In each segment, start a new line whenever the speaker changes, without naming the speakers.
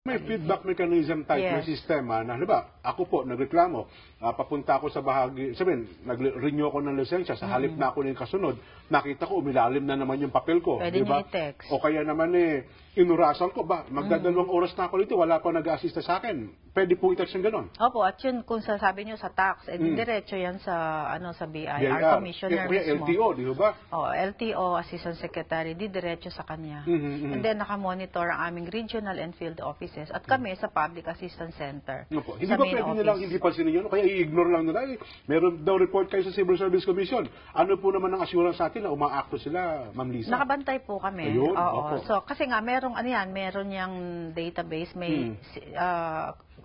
May feedback mechanism type na sistema na, halimbawa, ako po, nagreklamo, papunta ako sa bahagi, sabihin, nag-renew ako ng lisensya, sa halip na ako ng kasunod, nakita ko, umilalim na naman yung papel ko.
Pwede
diba?
niyo i-text.
O kaya naman inurasan ko, magdadalawang oras na ako dito, wala pa nag-assista sa akin. Pwede po i-text yung gano'n.
Opo, at yun, kung sasabi niyo sa tax, diretso yan sa, sa BIR, commissioner mismo.
LTO, di ba?
LTO, Assistant Secretary, diretso sa kanya. And then, nakamonitor ang aming regional and field offices. At kami sa Public Assistance Center.
Hindi ba pwede nilang hindi pansinin yun? Kaya i-ignore lang nila. Meron daw report kayo sa Civil Service Commission. Ano po naman ang assurance sa atin na umaakto sila, Ma'am Lisa?
Nakabantay po kami.
Ayun,
So, kasi nga, meron yung database,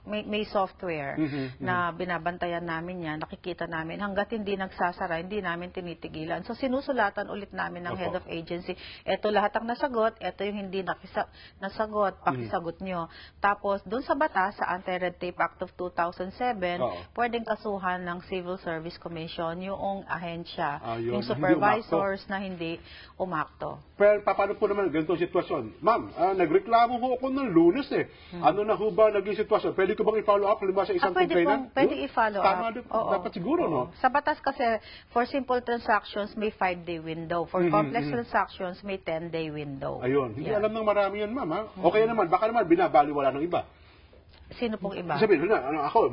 may software na binabantayan namin yan, nakikita namin. Hanggat hindi nagsasara, hindi namin tinitigilan. So, sinusulatan ulit namin ng head of agency. Ito lahat ang nasagot, ito yung hindi nasagot, pakisagot nyo. Tapos, dun sa batas, sa Anti-Red Tape Act of 2007, pwedeng kasuhan ng Civil Service Commission yung ahensya, yung supervisors na hindi umakto.
Pero paano po naman ganitong sitwasyon? Ma'am, nagreklamo ho ako ng Lunes Ano na ho ba naging sitwasyon? Pwede ko bang i-follow up sa isang complainant?
Pwede i-follow up.
Dapat siguro, no?
Sa batas kasi, for simple transactions, may 5-day window. For complex transactions, may 10-day window.
Ayun. Hindi alam ng marami yan, ma'am, ha? O kaya naman, baka naman binabaliwala ng iba.
Sino pong iba?
Sabihin na, ako,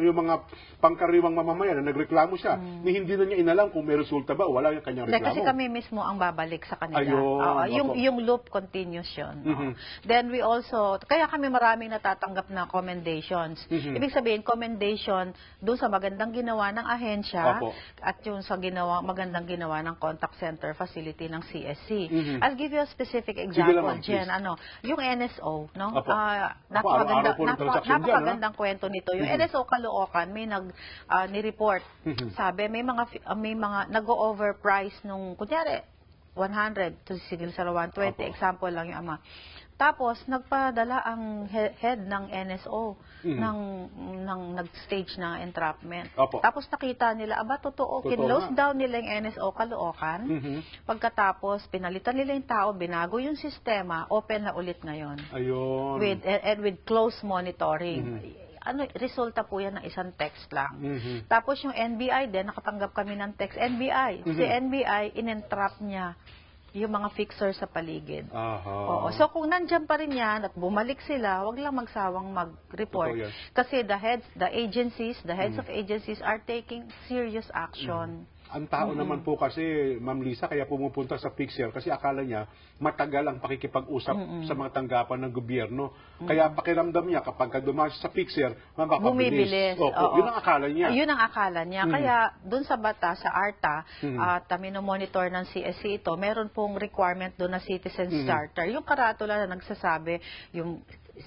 yung mga pangkariwang mamamayan na nagreklamo siya, hindi na niya inalam kung may resulta ba o wala yung kanyang reklamo.
Kasi kami mismo ang babalik sa kanila.
Ayun,
yung loop continues yun. Then we also, kaya kami maraming natatanggap na commendations. Ibig sabihin, commendation doon sa magandang ginawa ng ahensya at yung sa magandang ginawa ng contact center facility ng CSC. I'll give you a specific example, Jen. Yung NSO, no? Napakagandang kwento nito. Yung NSO Caloocan, may ni-report. Sabi, may mga nag-overprice nung, kunyari, 100 to sigil sa 120. Example lang yung ama. Tapos, nagpadala ang head ng NSO ng nag-stage ng entrapment. Tapos, nakita nila, totoo, kinlose down nila yung NSO Caloocan. Pagkatapos, pinalitan nila yung tao, binago yung sistema, open na ulit ngayon.
Ayun.
With close monitoring. Resulta po yan ng isang text lang. Tapos yung NBI din, nakatanggap kami ng text. NBI. Si NBI, in-entrap niya yung mga fixer sa paligid. So kung nandyan pa rin yan at bumalik sila, wag lang magsawang mag-report. Kasi the heads of agencies are taking serious action.
Ang tao naman po kasi, Ma'am Lisa, kaya pumupunta sa fixer kasi akala niya matagal ang pakikipag-usap sa mga tanggapan ng gobyerno. Kaya pakiramdam niya kapag dumaan sa fixer, mapapabilis. Yun ang akala niya.
Yun ang akala niya. Kaya dun sa bata, sa ARTA, at minomonitor ng CSC ito, meron pong requirement doon na citizen starter. Yung karatula na nagsasabi, yung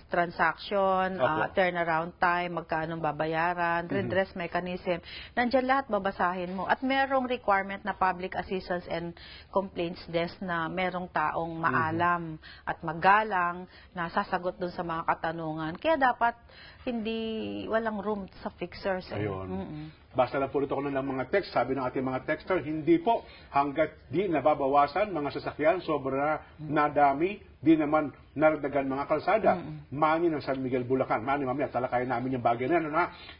transaction, turnaround time, magkano babayaran, redress mechanism. Nandiyan lahat babasahin mo. At merong requirement na public assistance and complaints desk na merong taong maalam at magalang na sasagot dun sa mga katanungan. Kaya dapat walang room sa fixers.
Ayun. Basta lang po ito ko ng mga text. Sabi ng ating mga texter, hindi po hanggat di nababawasan mga sasakyan, sobra nadami, di naman naradagan mga kalsada. Mani ng San Miguel, Bulacan. Mani, mamaya, talakayan namin yung bagay na yan.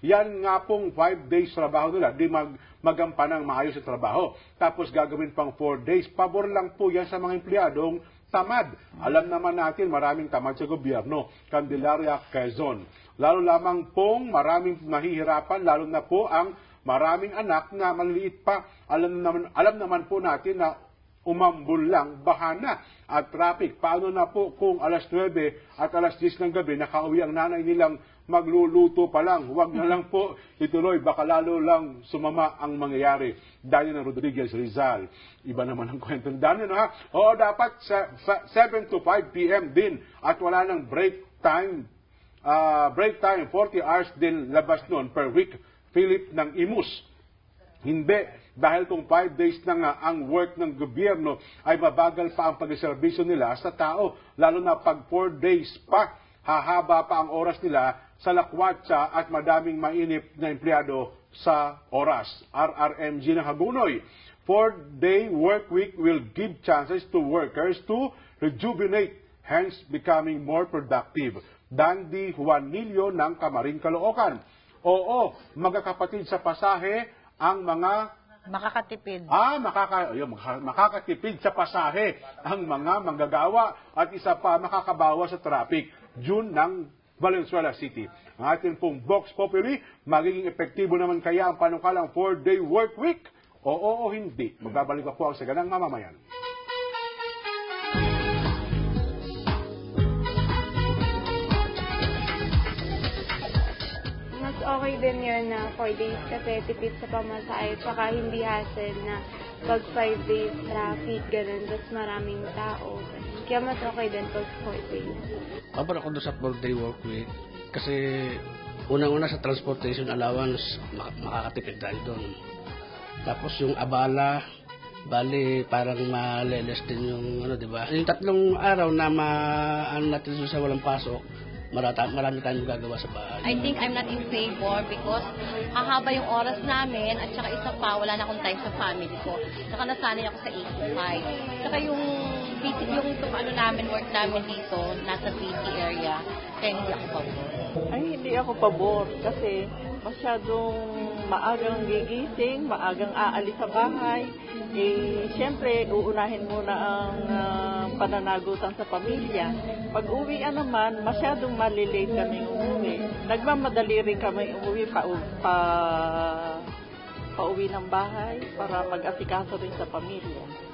Yan nga pong 5 days trabaho nila, di magampanang maayos sa trabaho. Tapos gagawin pang 4 days. Pabor lang po yan sa mga empleyadong tamad. Alam naman natin, maraming tamad sa gobyerno. Candelaria, Quezon. Lalo lamang pong maraming mahihirapan, lalo na po ang maraming anak na maliliit pa. Alam naman po natin na umambul lang, bahana at traffic. Paano na po kung alas 9 at alas 10 ng gabi, nakauwi ang nanay nilang magluluto pa lang. Huwag na lang po ituloy, baka lalo lang sumama ang mangyayari. Daniel Rodriguez Rizal. Iba naman ang kwento ng Daniel, ha? Oo, dapat sa 7 to 5 p.m. din at wala ng break time, 40 hours din labas noon per week, Philip ng Imus. Hindi, dahil kung 5 days na nga ang work ng gobyerno ay mabagal pa ang pag-serbisyo nila sa tao, lalo na pag 4 days pa, hahaba pa ang oras nila sa lakwatsa at madaming mainip na empleyado sa oras. RRMG ng Hagunoy. 4-day work week will give chances to workers to rejuvenate, hence becoming more productive. Dandy Juanillo ng Camarin, Caloocan. Oo, magkakapatid sa pasahe ang mga
Makakatipid.
makakatipid sa pasahe ang mga manggagawa at isa pa makakabawa sa traffic. June ng Valenzuela City. Ang ating pong Vox Populi, magiging epektibo naman kaya ang panukalang 4-day work week? Oo o hindi? Magbabalik pa po ang saganang mamamayan.
Mas okay din yun na 4 days kasi tipid sa pamasahe tsaka hindi hassle na pag 5 days traffic, ganun, tapos maraming tao. Kaya mas okay din pag 4 days.
Kapag ako doon sa 4-day work week, kasi unang-una sa transportation allowance, makakatipid tayo doon. Tapos yung abala, bali parang maleles din yung di ba? Yung 3 araw na natin sa walang pasok, marami tayong gagawa sa bahay.
I think I'm not in favor because hahaba yung oras namin at saka isa pa, wala na akong time sa family ko. Saka nasanay ako sa 8 to 5. Saka yung work namin dito, nasa city area, kaya hindi ako pabor.
Ay, hindi ako pabor kasi masyadong maagang gigising, maagang aalis sa bahay. Siyempre, uunahin muna ang pananagutan sa pamilya. Pag uwian naman, masyadong malilate kami umuwi. Nagmamadali rin kami umuwi pauwi ng bahay para mag-asikaso rin sa pamilya.